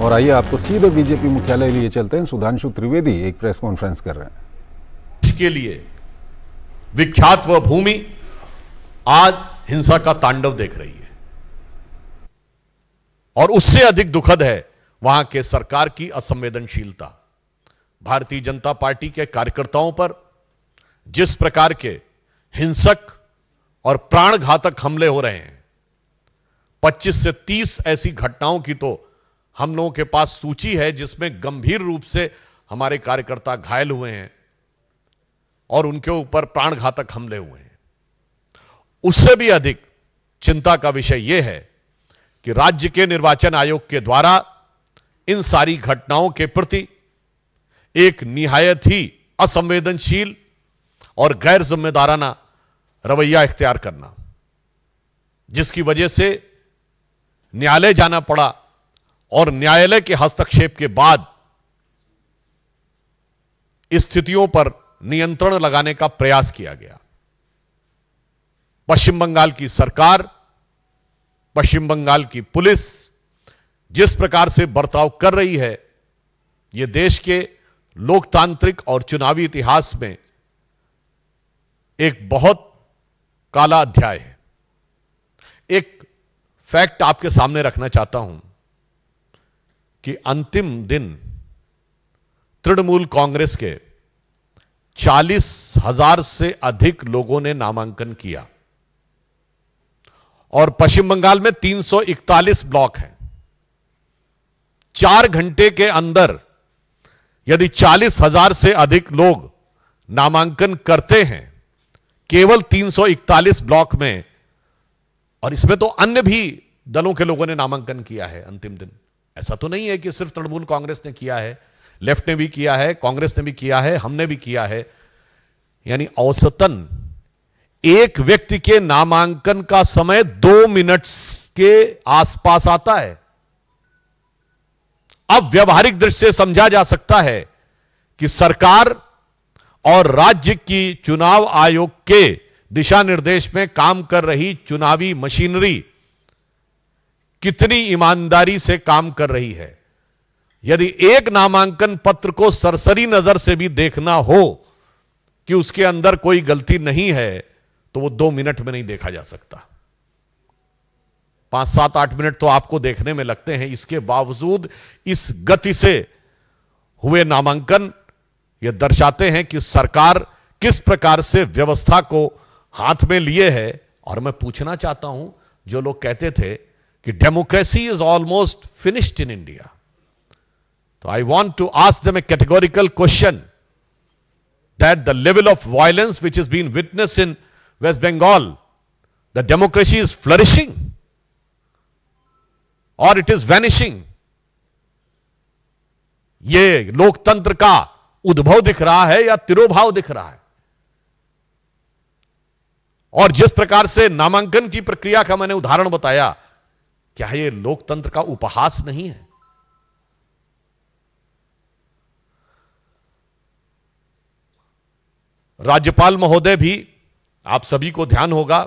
और आइए आपको सीधे बीजेपी मुख्यालय लिए चलते हैं। सुधांशु त्रिवेदी एक प्रेस कॉन्फ्रेंस कर रहे हैं। इसके लिए विख्यात वह भूमि आज हिंसा का तांडव देख रही है और उससे अधिक दुखद है वहां के सरकार की असंवेदनशीलता। भारतीय जनता पार्टी के कार्यकर्ताओं पर जिस प्रकार के हिंसक और प्राणघातक हमले हो रहे हैं, 25 से 30 ऐसी घटनाओं की तो हम लोगों के पास सूची है जिसमें गंभीर रूप से हमारे कार्यकर्ता घायल हुए हैं और उनके ऊपर प्राणघातक हमले हुए हैं। उससे भी अधिक चिंता का विषय यह है कि राज्य के निर्वाचन आयोग के द्वारा इन सारी घटनाओं के प्रति एक निहायत ही असंवेदनशील और गैर जिम्मेदाराना रवैया इख्तियार करना, जिसकी वजह से न्यायालय जाना पड़ा और न्यायालय के हस्तक्षेप के बाद स्थितियों पर नियंत्रण लगाने का प्रयास किया गया। पश्चिम बंगाल की सरकार, पश्चिम बंगाल की पुलिस जिस प्रकार से बर्ताव कर रही है, यह देश के लोकतांत्रिक और चुनावी इतिहास में एक बहुत काला अध्याय है। एक फैक्ट आपके सामने रखना चाहता हूं कि अंतिम दिन तृणमूल कांग्रेस के 40,000 से अधिक लोगों ने नामांकन किया और पश्चिम बंगाल में 341 ब्लॉक हैं। 4 घंटे के अंदर यदि 40,000 से अधिक लोग नामांकन करते हैं केवल 341 ब्लॉक में, और इसमें तो अन्य भी दलों के लोगों ने नामांकन किया है अंतिम दिन, ऐसा तो नहीं है कि सिर्फ तृणमूल कांग्रेस ने किया है, लेफ्ट ने भी किया है, कांग्रेस ने भी किया है, हमने भी किया है। यानी औसतन एक व्यक्ति के नामांकन का समय 2 मिनट के आसपास आता है। अब व्यवहारिक दृष्टि से समझा जा सकता है कि सरकार और राज्य की चुनाव आयोग के दिशा निर्देश में काम कर रही चुनावी मशीनरी कितनी ईमानदारी से काम कर रही है। यदि एक नामांकन पत्र को सरसरी नजर से भी देखना हो कि उसके अंदर कोई गलती नहीं है तो वो 2 मिनट में नहीं देखा जा सकता। 5, 7, 8 मिनट तो आपको देखने में लगते हैं। इसके बावजूद इस गति से हुए नामांकन ये दर्शाते हैं कि सरकार किस प्रकार से व्यवस्था को हाथ में लिए है। और मैं पूछना चाहता हूं, जो लोग कहते थे कि democracy is almost finished in India, तो I want to ask them a categorical question that the level of violence which is been witness in West Bengal, the democracy is flourishing और इट इज वैनिशिंग। ये लोकतंत्र का उद्भव दिख रहा है या तिरोभाव दिख रहा है? और जिस प्रकार से नामांकन की प्रक्रिया का मैंने उदाहरण बताया, क्या यह लोकतंत्र का उपहास नहीं है? राज्यपाल महोदय भी, आप सभी को ध्यान होगा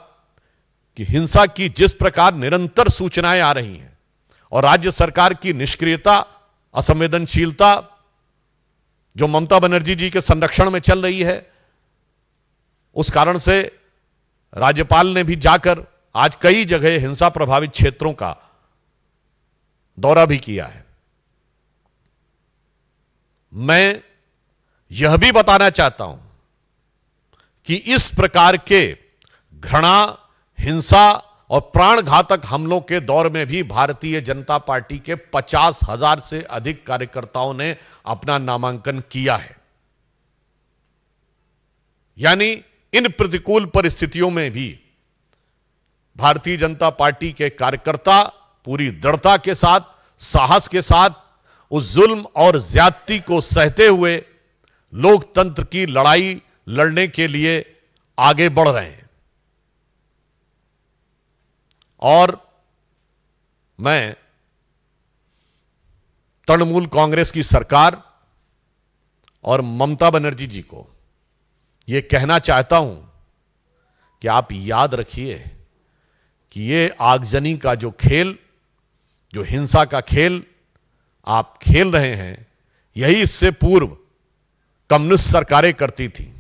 कि हिंसा की जिस प्रकार निरंतर सूचनाएं आ रही हैं और राज्य सरकार की निष्क्रियता, असंवेदनशीलता जो ममता बनर्जी जी के संरक्षण में चल रही है, उस कारण से राज्यपाल ने भी जाकर आज कई जगह हिंसा प्रभावित क्षेत्रों का दौरा भी किया है। मैं यह भी बताना चाहता हूं कि इस प्रकार के घृणा, हिंसा और प्राणघातक हमलों के दौर में भी भारतीय जनता पार्टी के 50,000 से अधिक कार्यकर्ताओं ने अपना नामांकन किया है। यानी इन प्रतिकूल परिस्थितियों में भी भारतीय जनता पार्टी के कार्यकर्ता पूरी दृढ़ता के साथ, साहस के साथ उस जुल्म और ज्यादती को सहते हुए लोकतंत्र की लड़ाई लड़ने के लिए आगे बढ़ रहे हैं। और मैं तृणमूल कांग्रेस की सरकार और ममता बनर्जी जी को यह कहना चाहता हूं कि आप याद रखिए कि यह आगजनी का जो खेल, जो हिंसा का खेल आप खेल रहे हैं, यही इससे पूर्व कम्युनिस्ट सरकारें करती थी।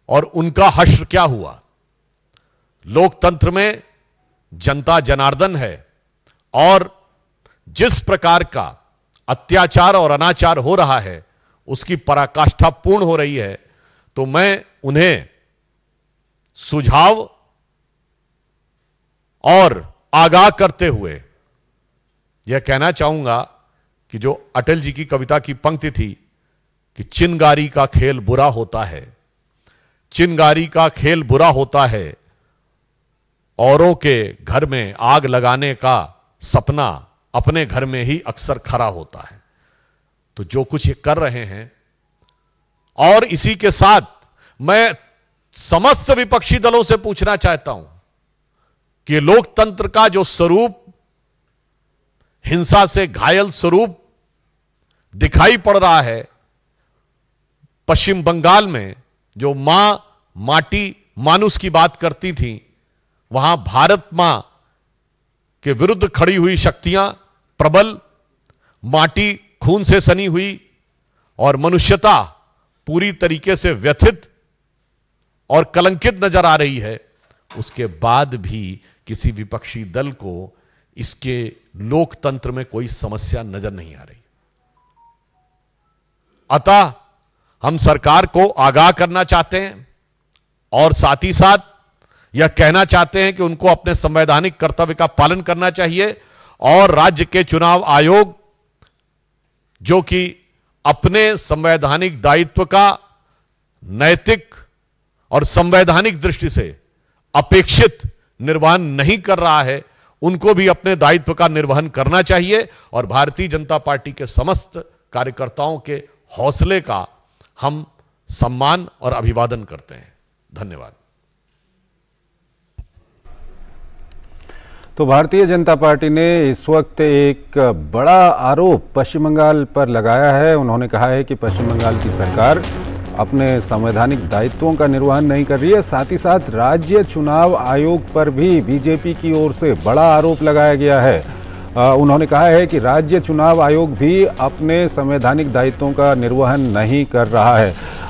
और उनका हश्र क्या हुआ? लोकतंत्र में जनता जनार्दन है और जिस प्रकार का अत्याचार और अनाचार हो रहा है उसकी पराकाष्ठा पूर्ण हो रही है। तो मैं उन्हें सुझाव और आगाह करते हुए यह कहना चाहूंगा कि जो अटल जी की कविता की पंक्ति थी कि चिनगारी का खेल बुरा होता है, चिनगारी का खेल बुरा होता है, औरों के घर में आग लगाने का सपना अपने घर में ही अक्सर खरा होता है। तो जो कुछ ये कर रहे हैं, और इसी के साथ मैं समस्त विपक्षी दलों से पूछना चाहता हूं कि लोकतंत्र का जो स्वरूप, हिंसा से घायल स्वरूप दिखाई पड़ रहा है, पश्चिम बंगाल में जो मां माटी मानुस की बात करती थी, वहां भारत मां के विरुद्ध खड़ी हुई शक्तियां प्रबल, माटी खून से सनी हुई और मनुष्यता पूरी तरीके से व्यथित और कलंकित नजर आ रही है। उसके बाद भी किसी विपक्षी दल को इसके लोकतंत्र में कोई समस्या नजर नहीं आ रही। अतः हम सरकार को आगाह करना चाहते हैं और साथ ही साथ यह कहना चाहते हैं कि उनको अपने संवैधानिक कर्तव्य का पालन करना चाहिए और राज्य के चुनाव आयोग, जो कि अपने संवैधानिक दायित्व का नैतिक और संवैधानिक दृष्टि से अपेक्षित निर्वहन नहीं कर रहा है, उनको भी अपने दायित्व का निर्वहन करना चाहिए। और भारतीय जनता पार्टी के समस्त कार्यकर्ताओं के हौसले का हम सम्मान और अभिवादन करते हैं। धन्यवाद। तो भारतीय जनता पार्टी ने इस वक्त एक बड़ा आरोप पश्चिम बंगाल पर लगाया है। उन्होंने कहा है कि पश्चिम बंगाल की सरकार अपने संवैधानिक दायित्वों का निर्वहन नहीं कर रही है। साथ ही साथ राज्य चुनाव आयोग पर भी बीजेपी की ओर से बड़ा आरोप लगाया गया है। उन्होंने कहा है कि राज्य चुनाव आयोग भी अपने संवैधानिक दायित्वों का निर्वहन नहीं कर रहा है।